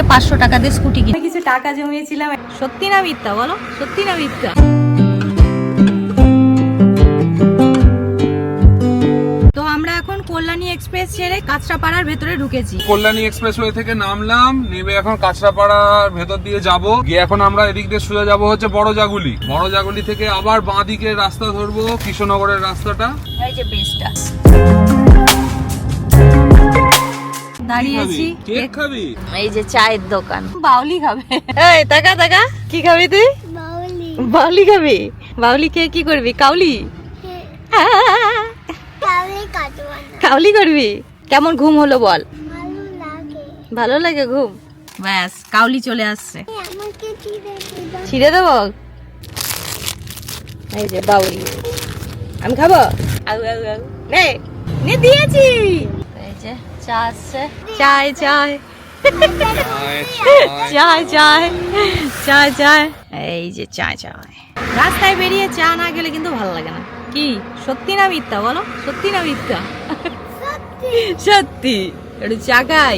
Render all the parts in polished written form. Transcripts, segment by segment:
থেকে 500 টাকা দিয়ে স্কুটি কিনে কিছু টাকা জমিয়েছিলাম। সত্যি না মিথ্যা বলো, সত্যি না মিথ্যা? তো আমরা এখন কল্যাণী এক্সপ্রেস ছেড়ে কাঁচরাপাড়ার ভেতরে ঢুকেছি। কল্যাণী এক্সপ্রেসওয়ে থেকে নামলাম, নেমে এখন কাঁচরাপাড়ার ভেতর দিয়ে যাব। গিয়ে এখন আমরা এদিক দিয়ে সোজা যাব হচ্ছে বড় জাগুলি। বড় জাগুলি থেকে আবার বাঁ দিকে রাস্তা ধরবো, কৃষ্ণনগরের রাস্তাটা। এই যে বেসটা দাঁড়িয়েছি। কেক খাবি? এই যে চায়ের দোকান। বাউলি খাবে। এই টাকা টাকা কি খাবি তুই? বাউলি। বাউলি খাবি? বাউলি খেয়ে কি করবি? কাউলি? কাউলি করবি? কেমন ঘুম হলো বল? ভালো লাগে ঘুম? ব্যাস কাউলি চলে আসছে। ছিঁড়ে দেবো? এই যে বাউলি। আমি খাবো? নে নে দিয়েছি। এই যে চা আসছে। চায় চায় চায় চায় চায় চায়। এই যে চায় চায়। রাস্তায় বেরিয়ে চা না গেলে কিন্তু ভালো লাগে না। কি সত্যি না মিথ্যা বলো, সত্যি না মিথ্যা? সত্যি। একটু চা খাই,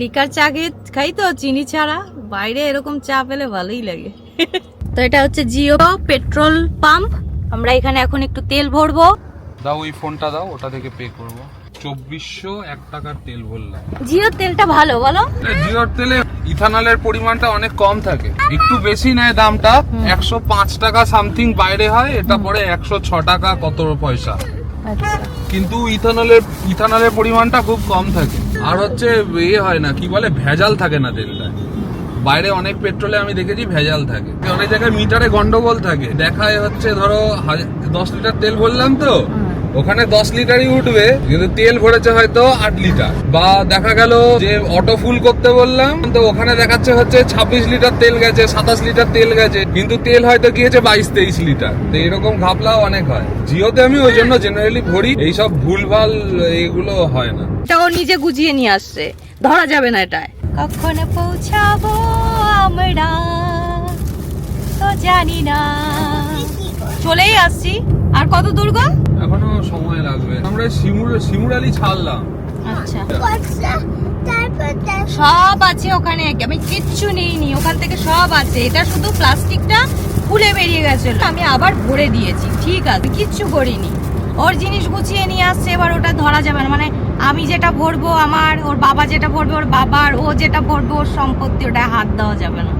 লিকার চা খাই তো চিনি ছাড়া। বাইরে এরকম চা পেলে ভালোই লাগে। তো এটা হচ্ছে জিও পেট্রোল পাম্প। আমরা এখানে এখন একটু তেল ভরবো। দাও ওই ফোনটা দাও, ওটা থেকে পে করবো। 2401 টাকার তেল ভরলাম। জিওর তেলটা ভালো বলো? জিওর তেলে ইথানলের পরিমাণটা অনেক কম থাকে, একটু বেশি নেয় দামটা। 105 টাকা সামথিং বাইরে হয়, এটা পরে 106 টাকা কত পয়সা। কিন্তু ইথানলের পরিমাণটা খুব কম থাকে। আর হচ্ছে ইয়ে হয় না, কি বলে, ভেজাল থাকে না তেলটা। বাইরে অনেক পেট্রোলে আমি দেখেছি ভেজাল থাকে, অনেক জায়গায় মিটারে গন্ডগোল থাকে। দেখায় হচ্ছে ধরো 10 লিটার তেল ভরলাম, তো ওখানে 10 লিটারই উঠবে, কিন্তু তেল ভরেছে হয়তো 8 লিটার। বা দেখা গেল যে অটো ফুল করতে বললাম, তো ওখানে দেখাচ্ছে হচ্ছে 26 লিটার তেল গেছে, 27 লিটার তেল গেছে, কিন্তু তেল হয়তো গিয়েছে 22-23 লিটার। তো এরকম ঘাপলাও অনেক হয়। জিওতে আমি ওই জন্য জেনারেলি ভরি, এইসব ভুলভাল এগুলো হয় না। এটা ও নিজে গুজিয়ে নিয়ে আসছে, ধরা যাবে না এটায়। কখন পৌঁছাবো আমরা তো জানি না। চলেই আসছি। আর কত দূর গো? এখনো সময় লাগবে। আমরা শিমুরালি ছাড়লাম। আচ্ছা, সব আছে ওখানে, আমি কিচ্ছু নেইনি ওখান থেকে, সব আছে। এটা শুধু প্লাস্টিকটা খুলে বেরিয়ে গেছে, আমি আবার ভরে দিয়েছি। ঠিক আছে, কিচ্ছু করিনি। ওর জিনিস গুছিয়ে নিয়ে আসছে, এবার ওটা ধরা যাবে না। মানে আমি যেটা ভরবো আমার, ওর বাবা যেটা ভরবে ওর বাবার, ও যেটা ভরবে ওর সম্পত্তি, ওটা হাত দেওয়া যাবে না।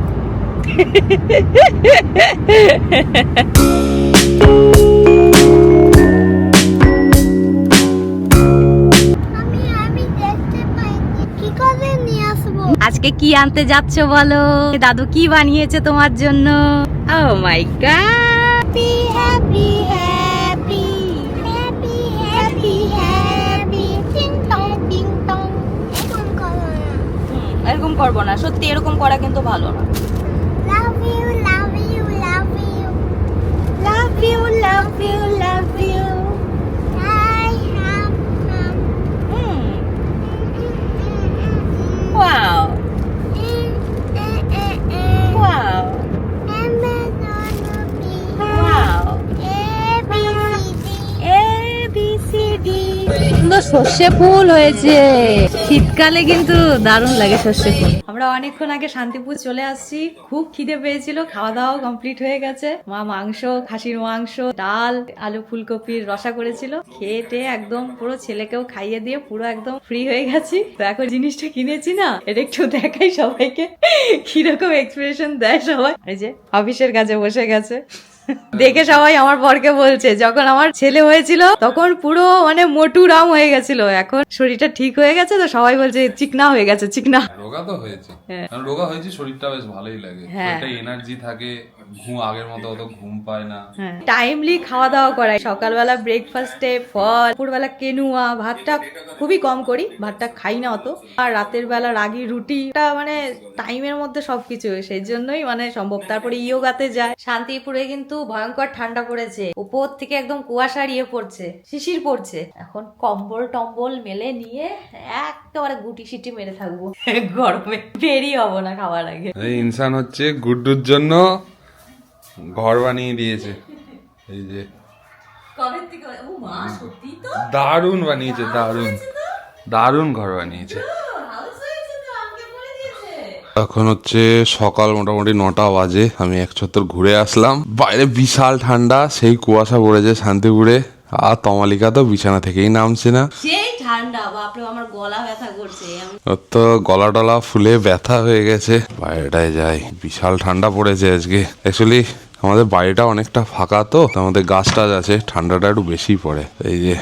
আজকে কি আনতে যাচ্ছ বলো? দাদু কি বানিয়েছে তোমার জন্য? Oh my god, happy happy happy happy happy টিং টং টিং টং। এরকম করবো না, সত্যি এরকম করা কিন্তু ভালো না। Love you love you love you love you love you love you. Wow. Wow. Wow. ABCD. সুন্দর সর্ষে ফুল হয়েছে। শীতকালে কিন্তু দারুণ লাগে সর্ষে ফুল। আমরা অনেকক্ষণ আগে শান্তিপুর চলে আসছি, খুব খিদে পেয়েছিল। খাওয়া দাওয়া কমপ্লিট হয়ে গেছে। মা মাংস, খাসির মাংস, ডাল, আলু ফুলকপির রসা করেছিল। খেয়ে টেয়ে একদম পুরো ছেলেকেও খাইয়ে দিয়ে পুরো একদম ফ্রি হয়ে গেছি। তো এখন জিনিসটা কিনেছি না, এটা একটু দেখাই সবাইকে কিরকম এক্সপ্রেশন দেয় সবাই। এই যে অফিসের কাছে বসে গেছে, দেখে সবাই আমার বরকে বলছে যখন আমার ছেলে হয়েছিল তখন পুরো মানে মোটু রাম হয়ে গেছিল, এখন শরীরটা ঠিক হয়ে গেছে তো সবাই বলছে চিকনা হয়ে গেছে। চিকনা রোগা তো হয়েছে, রোগা হয়েছে, শরীরটা বেশ ভালোই লাগে, একটা এনার্জি থাকে, ঘুম আগের মতো অত ঘুম পায় না। টাইমলি খাওয়া দাওয়া করাই, সকালবেলা ব্রেকফাস্টে ফল, দুপুরবেলা কেনুয়া, ভাতটা খুবই কম করি, ভাতটা খাই না অত, আর রাতের বেলা রাগি রুটিটা মানে টাইমের মধ্যে সবকিছু, সেই জন্যই মানে সম্ভব। তারপরে ইয়োগাতে যায়। শান্তিপুরে কিন্তু ভয়ঙ্কর ঠান্ডা পড়েছে, উপর থেকে একদম কুয়াশা ইয়ে পড়ছে, শিশির পড়ছে। এখন কম্বল টম্বল মেলে নিয়ে একেবারে গুটি সিটি মেরে থাকবো, গরমে বেরিয়ে হবো না খাওয়ার আগে। এই ইনসান হচ্ছে গুড্ডুর জন্য ঘর বানিয়ে দিয়েছে, এই যে দারুণ বানিয়েছে, দারুণ দারুণ ঘর বানিয়েছে। এখন হচ্ছে সকাল মোটামুটি 9টা বাজে। আমি এক চত্বর ঘুরে আসলাম। বাইরে বিশাল ঠান্ডা, সেই কুয়াশা পড়েছে শান্তিপুরে। আর তমালিকা তো বিছানা থেকেই নামছে না। সেই ঠান্ডা, বাপরে আমার গলা ব্যথা করছে। ওর তো গলা টলা ফুলে ব্যথা হয়ে গেছে। বাইরেটায় যাই, বিশাল ঠান্ডা পড়েছে আজকে। অ্যাকচুয়ালি আমাদের বাড়িটা অনেকটা ফাঁকা তো, আমাদের গাছ টাছ আছে, ঠান্ডাটা একটু বেশি পড়ে। এই যে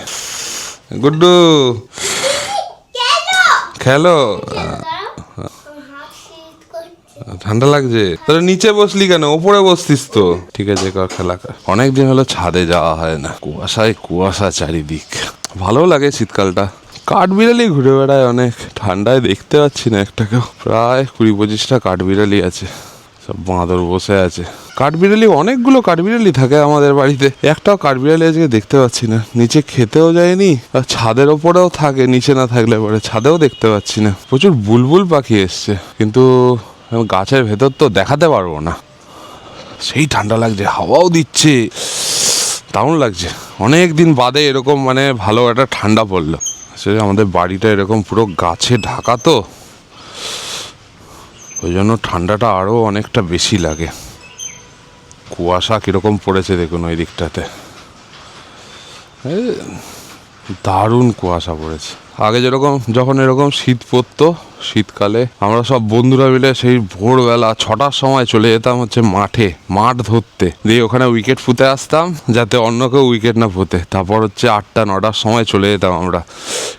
গুড্ডু খেলো, ঠান্ডা লাগছে। তাহলে নিচে বসলি কেন? ওপরে বসতিস তো। ঠিক আছে, কর খেলা কর। অনেকদিন হলো ছাদে যাওয়া হয় না, কুয়াশায় কুয়াশা চারিদিক। ভালো লাগে শীতকালটা। কাঠবিড়ালি ঘুরে বেড়ায় অনেক, ঠান্ডায় দেখতে পাচ্ছি না একটাকেও। প্রায় 20-25টা কাঠবিড়ালি আছে, সব বাঁদর বসে আছে। কাঠবিড়ালি অনেকগুলো কাঠবিড়ালি থাকে আমাদের বাড়িতে, একটাও কাঠবিড়ালি আজকে দেখতে পাচ্ছি না। নিচে খেতেও যায়নি, আর ছাদের ওপরেও থাকে, নিচে না থাকলে পরে ছাদেও দেখতে পাচ্ছি না। প্রচুর বুলবুল পাখি এসছে, কিন্তু গাছের ভেতর তো দেখাতে পারবো না। সেই ঠান্ডা লাগছে, হাওয়াও দিচ্ছে, দারুণ লাগছে। অনেক দিন বাদে এরকম মানে ভালো একটা ঠান্ডা পড়লো। আসলে আমাদের বাড়িটা এরকম পুরো গাছে ঢাকা তো, ওই জন্য ঠান্ডাটা আরও অনেকটা বেশি লাগে। কুয়াশা কিরকম পড়েছে দেখুন ওই দিকটাতে, দারুণ কুয়াশা পড়েছে। আগে যখন এরকম শীত পড়তো, শীতকালে আমরা সব বন্ধুরা মিলে সেই ভোরবেলা 6টার সময় চলে যেতাম হচ্ছে মাঠ ধরতে, দিয়ে ওখানে উইকেট পুঁতে আসতাম, যাতে অন্য কেউ উইকেট না পুঁতে। তারপর হচ্ছে 8টা-9টার সময় চলে যেতাম আমরা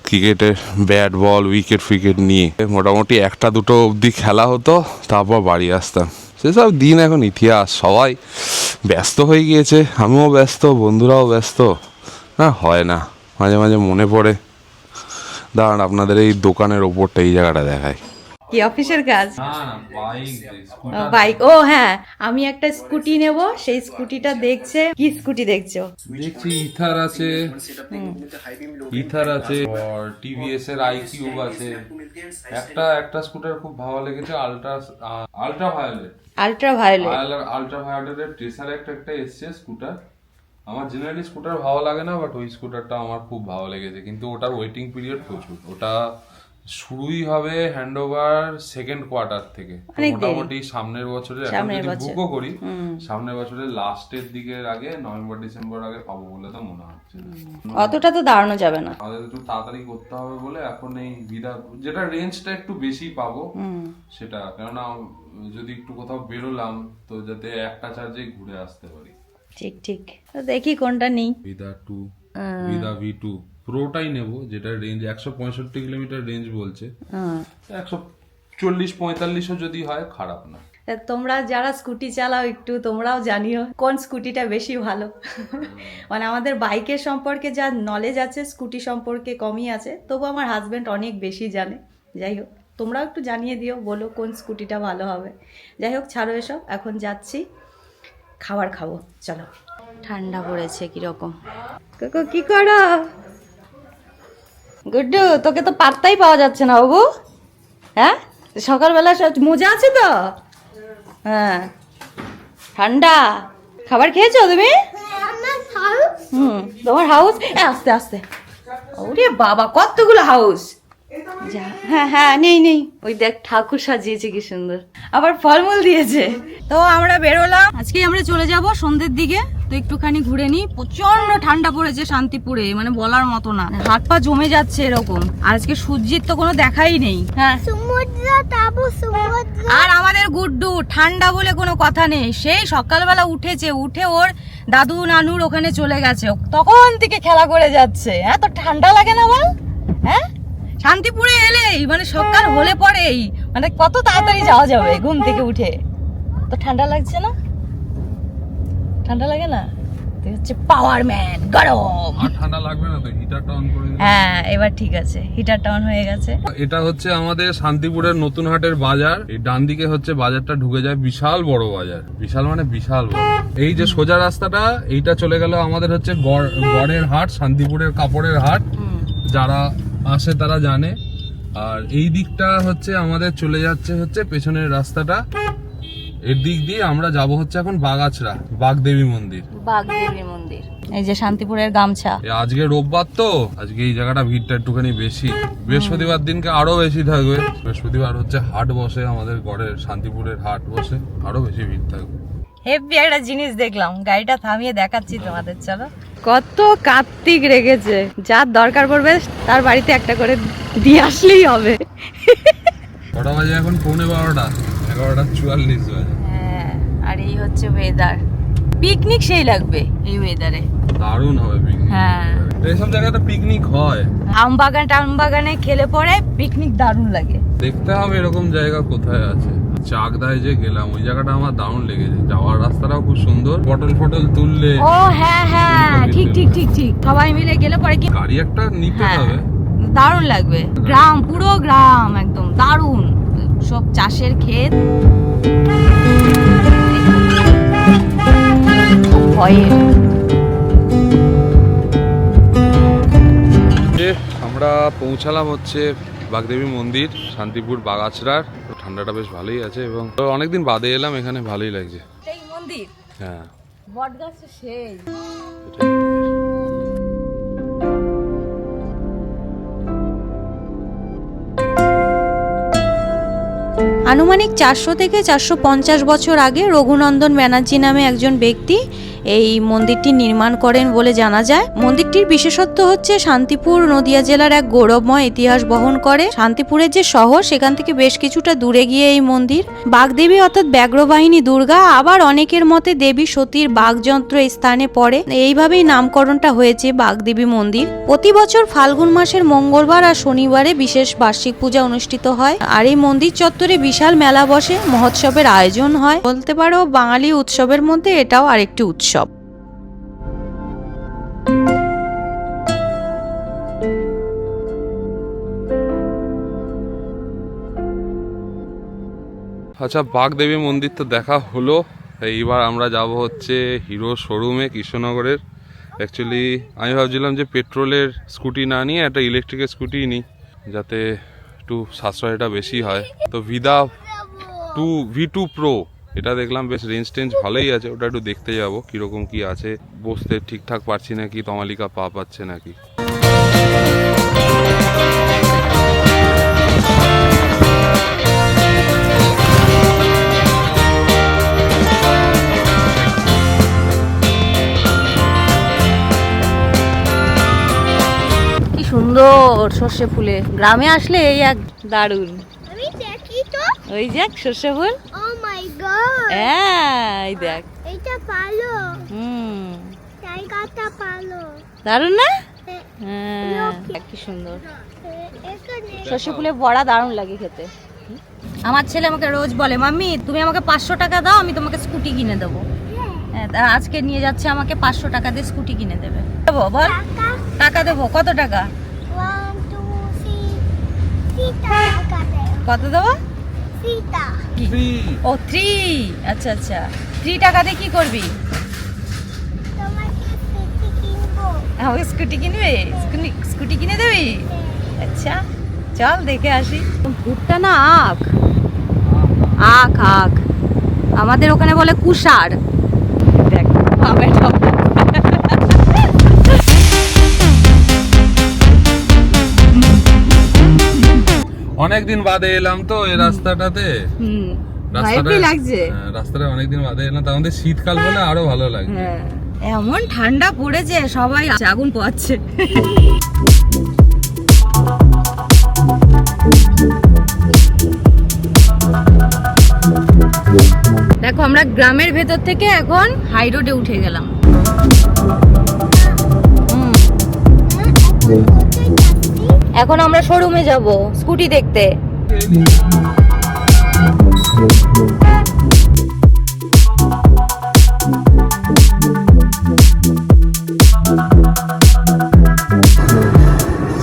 ক্রিকেটের ব্যাট বল উইকেট নিয়ে। মোটামুটি 1টা-2টো অবধি খেলা হতো, তারপর বাড়ি আসতাম। সেসব দিন এখন ইতিহাস। সবাই ব্যস্ত হয়ে গিয়েছে, আমিও ব্যস্ত, বন্ধুরাও ব্যস্ত, না হয় না। মাঝে মাঝে মনে পড়ে। দাঁড়ান, আপনাদের এই দোকানের ওপরটা, এই জায়গাটা দেখায়। কি অফিসের কাজ? বাইক। ও হ্যাঁ, আমি একটা স্কুটি নেব, সেই স্কুটিটা দেখছে। কি স্কুটি দেখছো? দেখছি ইথার আছে, আর টিভিএস এর আইকিউব আছে। একটা স্কুটার খুব ভালো লেগেছে, আল্ট্রা ভায়োলেট ট্রেসার একটা এসছে স্কুটার। আমার জেনারেলি স্কুটার ভালো লাগে না, বাট ওই স্কুটারটা আমার খুব ভালো লেগেছে। কিন্তু ওটার ওয়েটিং পিরিয়ড প্রচুর। ওটা শুরুই হবে হ্যান্ড ওভার সেকেন্ড কোয়ার্টার থেকে, মোটামুটি সামনের বছরে। এখন যদি বুকও করি, সামনের বছরের লাস্টের দিকের আগে, নভেম্বর-ডিসেম্বর আগে পাবো বলে তো মনে হচ্ছে। অতটা তো দাঁড়ানো যাবে না, আমাদের একটু তাড়াতাড়ি করতে হবে বলে এখন এই যেটা রেঞ্জটা একটু বেশি পাবো সেটা, কেননা যদি একটু কোথাও বেরোলাম তো যাতে একটা চার্জে ঘুরে আসতে পারি। ঠিক তো দেখি কোনটা নেই। ভিদা V2 প্রোটাই নেব, যেটা রেঞ্জ 165 কিলোমিটার রেঞ্জ বলছে। 140-45ও যদি হয় খারাপ না। তোমরা যারা স্কুটি চালাও একটু তোমরাও জানিও কোন স্কুটিটা বেশি ভালো। মানে আমাদের বাইকের সম্পর্কে যা নলেজ আছে, স্কুটি সম্পর্কে কমই আছে, তবু আমার হাজবেন্ড অনেক বেশি জানে। যাই হোক, তোমরাও একটু জানিয়ে দিও, বলো কোন স্কুটিটা ভালো হবে। যাই হোক, ছাড়ো এসব, এখন যাচ্ছি খাবার খাবো, চলো। ঠান্ডা পড়েছে কিরকম। কি করো গুড্ডু? তোকে তো পাত্তাই পাওয়া যাচ্ছে না বাবু। হ্যাঁ, সকালবেলা সব মজা আছে তো? হ্যাঁ, ঠান্ডা। খাবার খেয়েছো তুমি? তোমার হাউস? আস্তে আস্তে। ওরে বাবা, কতগুলো হাউস! হ্যাঁ নেই। ওই দেখ, ঠাকুর সাজিয়েছে কি সুন্দর, আবার ফলমূল দিয়েছে। তো আমরা বেরোলাম, আজকে আমরা চলে যাব সন্ধ্যের দিকে। তো একটুখানি ঘুরে নি। প্রচন্ড ঠান্ডা পড়েছে শান্তিপুরে, মানে বলার মতো না, হাত পা জমে যাচ্ছে এরকম। আজকে সূর্যের তো কোনো দেখাই নেই। হ্যাঁ, আর আমাদের গুড্ডু ঠান্ডা বলে কোনো কথা নেই। সেই সকালবেলা উঠে ওর দাদু নানুর ওখানে চলে গেছে, তখন থেকে খেলা করে যাচ্ছে। হ্যাঁ, তো ঠান্ডা লাগে না বল? হ্যাঁ, শান্তিপুরে এলেই মানে সকাল হলে পরেই মানে কত তাড়াতাড়ি যাওয়া যাবে ঘুম থেকে উঠে। তো ঠান্ডা লাগছে না? ঠান্ডা লাগে না? তুই হচ্ছে পাওয়ার ম্যান, গরম। আর ঠান্ডা লাগবে না তো, হিটারটা অন করে দিই। হ্যাঁ, এবার ঠিক আছে, হিটারটা অন হয়ে গেছে। এটা হচ্ছে আমাদের শান্তিপুরের নতুন হাটের বাজার। এই ডান দিকে হচ্ছে বাজারটা ঢুকে যায়, বিশাল বড় বাজার। বিশাল মানে বিশাল বড়। এই যে সোজা রাস্তাটা, এইটা চলে গেল আমাদের হচ্ছে গড়ের হাট, শান্তিপুরের কাপড়ের হাট। যারা আসে তারা জানে। আর এই দিকটা হচ্ছে আমাদের চলে যাচ্ছে হচ্ছে পেছনের রাস্তাটা, এর দিক দিয়ে আমরা যাব হচ্ছে এখন বাগাছড়া, বাগদেবী মন্দির। বাগদেবী মন্দির, এই যে শান্তিপুরের গামছা। আজকে রোববার তো, আজকে এই জায়গাটা ভিড়টা একটুখানি বেশি। বৃহস্পতিবার দিনকে আরো বেশি থাকবে। বৃহস্পতিবার হচ্ছে হাট বসে, আমাদের গড়ের শান্তিপুরের হাট বসে, আরো বেশি ভিড় থাকবে। হেভি একটা জিনিস দেখলাম, গাড়িটা থামিয়ে দেখাচ্ছি তোমাদের, চলো। কত কার্তিক রেখেছে, যার দরকার পড়বে তার বাড়িতে একটা করে দিয়ে আসলেই হবে। কটা বাজে এখন? 11:15, 11:44 বাজে। হ্যাঁ, আর এই হচ্ছে ওয়েদার, পিকনিক সেই লাগবে এই ওয়েদারে, দারুণ হবে পিকনিক। হ্যাঁ, এইসব জায়গাতে পিকনিক হয়। আম বাগানে খেলে পরে পিকনিক দারুণ লাগে। দেখতে হবে এরকম জায়গা কোথায় আছে। চাকদায় যে গেলাম, ওই জায়গাটা আমার দারুণ লেগেছে। যাওয়ার রাস্তাটাও খুব সুন্দর, পটল তুললে। ও হ্যাঁ হ্যাঁ, ঠিক ঠিক ঠিক ঠিক, সবাই মিলে গেলে পরে কি গাড়ি একটা নিতে হ্যাঁ, হবে, দারুণ লাগবে। গ্রাম, পুরো গ্রাম একদম দারুণ, সব চাষের ক্ষেত। আমরা পৌঁছালাম হচ্ছে বাগদেবী মন্দির, শান্তিপুর বাগাছড়ার। ঠান্ডাটা বেশ ভালোই আছে এবং অনেকদিন বাদে এলাম, এখানে ভালোই লাগছে। এই মন্দির, হ্যাঁ, বটগাছ সেই। আনুমানিক 400 থেকে 450 বছর আগে রঘুনন্দন ব্যানার্জি নামে একজন ব্যক্তি এই মন্দিরটি নির্মাণ করেন বলে জানা যায়। মন্দিরটির বিশেষত্ব হচ্ছে শান্তিপুর নদিয়া জেলার এক গৌরবময় ইতিহাস বহন করে। শান্তিপুরের যে শহর, সেখান থেকে বেশ কিছুটা দূরে গিয়ে এই মন্দির। বাগদেবী অর্থাৎ ব্যাঘ্রবাহিনী দুর্গা, আবার অনেকের মতে দেবী সতীর বাগযন্ত্র এই স্থানে পড়ে। এইভাবেই নামকরণটা হয়েছে বাগদেবী মন্দির। প্রতি বছর ফাল্গুন মাসের মঙ্গলবার আর শনিবারে বিশেষ বার্ষিক পূজা অনুষ্ঠিত হয়। আর এই মন্দির চত্বরে বিশাল মেলা বসে, মহোৎসবের আয়োজন হয়। বলতে পারো বাঙালি উৎসবের মধ্যে এটাও আরেকটি উৎসব। আচ্ছা, বাগদেবী মন্দির তো দেখা হলো। এইবার আমরা যাব হচ্ছে হিরো শোরুমে, কৃষ্ণনগরের। অ্যাকচুয়ালি আমি ভাবছিলাম যে পেট্রোলের স্কুটি না নিয়ে একটা ইলেকট্রিকের স্কুটি নিই, যাতে একটু সাশ্রয়টা বেশি হয়। তো ভিদা V2 Pro, এটা দেখলাম বেশ রেঞ্জ ভালোই আছে। ওটা একটু দেখতে যাব কিরকম কি আছে, বসতে ঠিকঠাক পারছি নাকি, তমালিকা পা পাচ্ছে নাকি। কি সুন্দর সর্ষে ফুলে, গ্রামে আসলে এই এক দারুণ। আমি দেখি তো, ওই দেখ সর্ষে ফুল। ও মাই গড, এই দেখ, এটা ভালো, জায়গাটা ভালো, দারুণ না? হ্যাঁ, কি সুন্দর এখানে সর্ষে ফুলের বড়া, দারুণ লাগে খেতে। আমার ছেলে আমাকে রোজ বলে, মাম্মি তুমি আমাকে 500 টাকা দাও, আমি তোমাকে স্কুটি কিনে দেবো। হ্যাঁ, আজকে নিয়ে যাচ্ছে, আমাকে 500 টাকা দিয়ে স্কুটি কিনে দেবে। দেবো বল, টাকা দেবো। কত টাকা? 1 2 3 টাকা দেও, কত দেবো? 3 টাকা, ও 3, আচ্ছা আচ্ছা। 3 টাকা দিয়ে কি করবি? তোমাকে স্কুটি কিনবো। আমাকে স্কুটি কিনবে? স্কুটি কিনে দেবি? আচ্ছা, চল দেখে আসি। ভুট্টা না আখ? আখ, আমাদের ওখানে বলে কুষার। দেখ অনেকদিন বাদে এলাম তো এই রাস্তাটাতে। রাস্তাটা অনেকদিন বাদে এলাম, তার মধ্যে শীতকাল বলে আরো ভালো লাগে। এমন ঠান্ডা পড়েছে, সবাই আগুন পোয়াচ্ছে। দেখো, আমরা গ্রামের ভেতর থেকে এখন হাই রোডে উঠে গেলাম। এখন আমরা শোরুমে যাব স্কুটি দেখতে।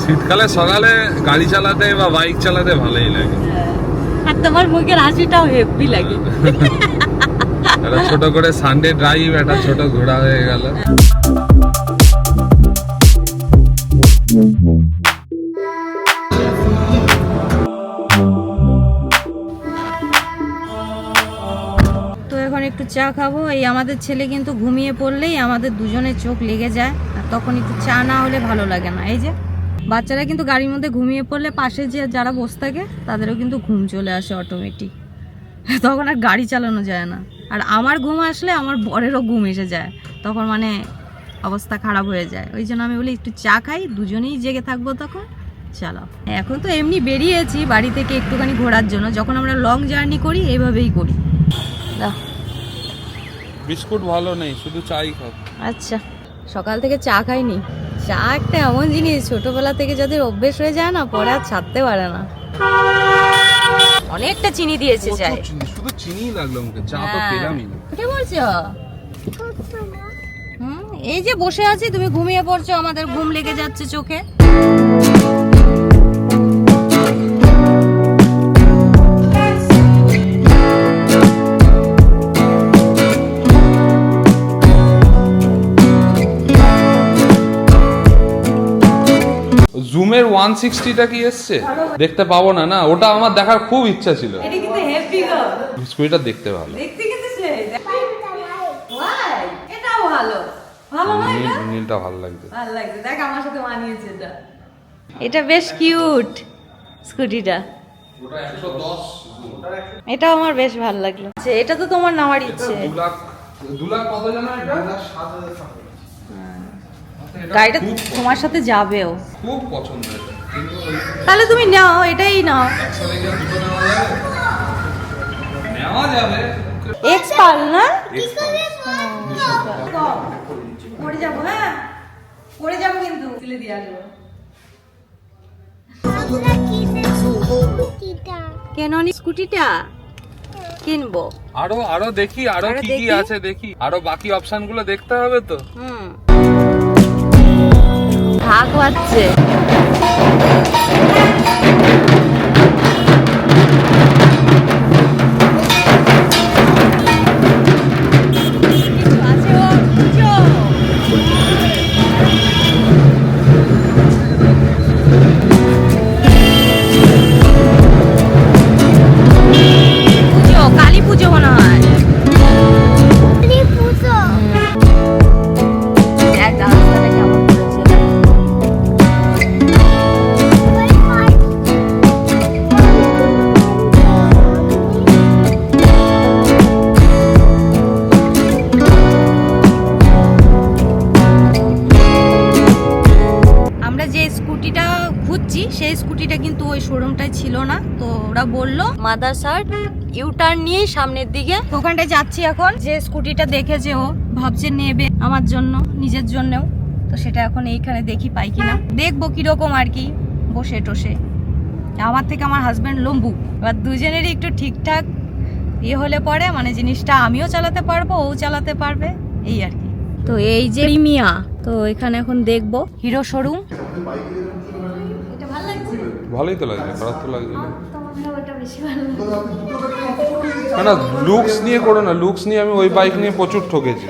শীতকালে সকালে গাড়ি চালাতে বা বাইক চালাতে ভালোই লাগে। আর তোমার মুখের হাসিটাও হেভি লাগে। একটা ছোট করে সানডে ড্রাইভ, একটা ছোট ঘোরা হয়ে গেল। এখন একটু চা খাবো। এই আমাদের ছেলে কিন্তু ঘুমিয়ে পড়লেই আমাদের দুজনের চোখ লেগে যায়, আর তখন একটু চা না হলে ভালো লাগে না। এই যে বাচ্চারা কিন্তু গাড়ির মধ্যে ঘুমিয়ে পড়লে পাশে যে যারা বসে থাকে তাদেরও কিন্তু ঘুম চলে আসে অটোমেটিক, তখন আর গাড়ি চালানো যায় না। আর আমার ঘুম আসলে আমার বরেরও ঘুম এসে যায়, তখন মানে অবস্থা খারাপ হয়ে যায়। ওই জন্য আমি বলি একটু চা খাই, দুজনেই জেগে থাকবো তখন। চালাও। এখন তো এমনি বেরিয়েছি বাড়ি থেকে একটুখানি ঘোরার জন্য, যখন আমরা লং জার্নি করি এইভাবেই করি। দাও বিস্কুট ভালো নেই, শুধু চাই খাও। আচ্ছা, সকাল থেকে চা খাইনি। চা একটা এমন জিনিস ছোটবেলা থেকে যাদের অভ্যেস হয়ে যায় না, পরে আর ছাড়তে পারে না। অনেকটা চিনি দিয়েছে চাই, শুধু চিনি লাগলো মুখে, চা তো পেলামই না। কি বলছো? এই যে বসে আছি, তুমি ঘুমিয়ে পড়ছো, আমাদের ঘুম লেগে যাচ্ছে চোখে। জুমের 160টা কি এসছে? দেখতে পাবো না, না ওটা আমার দেখার খুব ইচ্ছা ছিল। এটা কিন্তু হেভি গো, বিস্কুটটা দেখতে ভালো, দেখতে কিন্তু সেই ওয়াই, এটাও ভালো। ভালো না এটা? নীলটা ভালো লাগছে, ভালো লাগছে। দেখ আমার সাথে মানিয়েছে এটা। এটা বেশ কিউট স্কুটিটা। ওটা 110। এটাও আমার বেশ ভালো লাগলো। আচ্ছা, এটা তো তোমার নেওয়ার ইচ্ছে। 2 লাখ কত জানো এটা? 7,000 গাড়িটা তোমার সাথে যাবেও, খুব পছন্দ এটা। কিন্তু তাহলে তুমি নাও, এটাই নাও। একসাথে গিয়ে দুটো নেওয়া যাবে। এক্সপাল না? পড়ে যাবো, হ্যাঁ পড়ে যাবো কিন্তু তুলে দিয়ে আসবো। কেন নি স্কুটিটা কিনবো? আরো দেখি, আরো কি কি আছে দেখি, আরো বাকি অপশন গুলো দেখতে হবে তো। ভাগ পাচ্ছে। কালী পুজো মনে হয়। দেখ রাস্তাটা কেমন করেছে। আমরা যে স্কুটিটা খুঁজছি সেই স্কুটিটা কিন্তু ওই শোরুমটায় ছিল না, তো ওরা বললো মাদারসার ইউটার্ন নিয়ে সামনের দিকে। তো ওখানটায় যাচ্ছি এখন। যে স্কুটিটা দেখেছে ও ভাবছে নেবে আমার জন্য, নিজের জন্যও, তো সেটা এখন এইখানে দেখি পাই কিনা, দেখবো কিরকম আর কি বসে টসে। আমার থেকে আমার হাজবেন্ড লম্বু, এবার দুজনেরই একটু ঠিকঠাক ইয়ে হলে পরে মানে জিনিসটা আমিও চালাতে পারবো, ও চালাতে পারবে, এই আর কি। তো এই যে প্রিমিয়া, তো এখানে এখন দেখবো হিরো শোরুম। এটা ভালো লাগছে? ভালোই তো লাগছে, খারাপ তো লাগছে না। ওটা বেশি ভালো না না, লুকস নিয়ে করো না, লুকস নিয়ে আমি ওই বাইক নিয়ে প্রচুর ঠকেছি।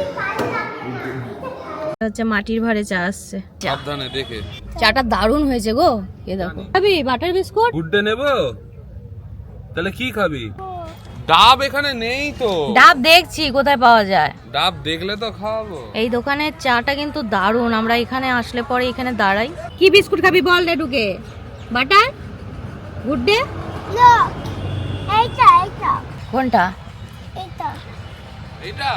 হচ্ছে মাটির ভারে চা আসছে। সাবধানে দেখে। চাটা দারুণ হয়েছে গো, এ দেখো। খাবি বাটার বিস্কুট? গুড্ডে নেবো? তাহলে কি খাবি? ডাব এখানে নেই তো। ডাব দেখছি কোথায় পাওয়া যায়। ডাব দেখলে তো খাওয়াবো। এই দোকানের চাটা কিন্তু দারুণ, আমরা এখানে আসলে পরে এখানে দাঁড়াই। কি বিস্কুট খাবি বল রে ঢুকে? বাটার? গুড্ডে? কোনটা? এইটা?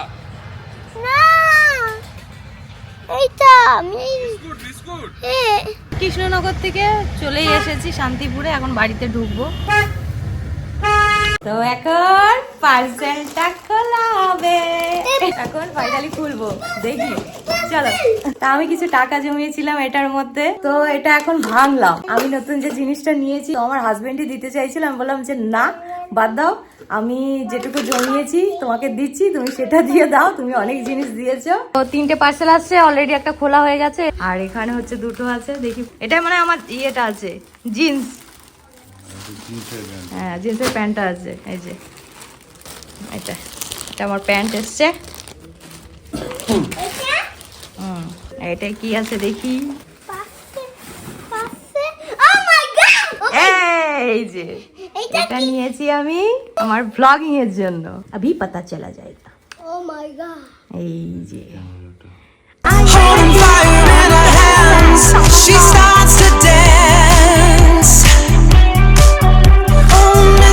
Biscuit biscuit. কৃষ্ণনগর থেকে চলেই এসেছি শান্তিপুরে, এখন বাড়িতে ঢুকবো। তো এখন পার্সেলটা খোলা হবে, এখন ফাইনালি খুলবো, দেখি চলো। তা আমি কিছু টাকা জমিয়েছিলাম এটার মধ্যে, তো এটা এখন ভাঙলাম। আমি নতুন যে জিনিসটা নিয়েছি আমার হাজবেন্ডই দিতে চাইছিলাম, বললাম যে না বাদ দাও, আমি যেটুকু জমিয়েছি তোমাকে দিচ্ছি, তুমি সেটা দিয়ে দাও, তুমি অনেক জিনিস দিয়েছো। তো 3টে পার্সেল আসছে, অলরেডি একটা খোলা হয়ে গেছে, আর এখানে হচ্ছে 2টো আছে। দেখি এটা মানে আমার ইয়েটা আছে জিন্স, হ্যাঁ জিন্সের প্যান্টটা আছে। এই যে এটা আমার প্যান্ট এসছে। এটা কি আছে দেখি, এই যে এটা নিয়েছি আমি আমার ব্লগিং এর জন্য। अभी पता चला जाएगा। my god. এই যে Holding fire in her hands, she starts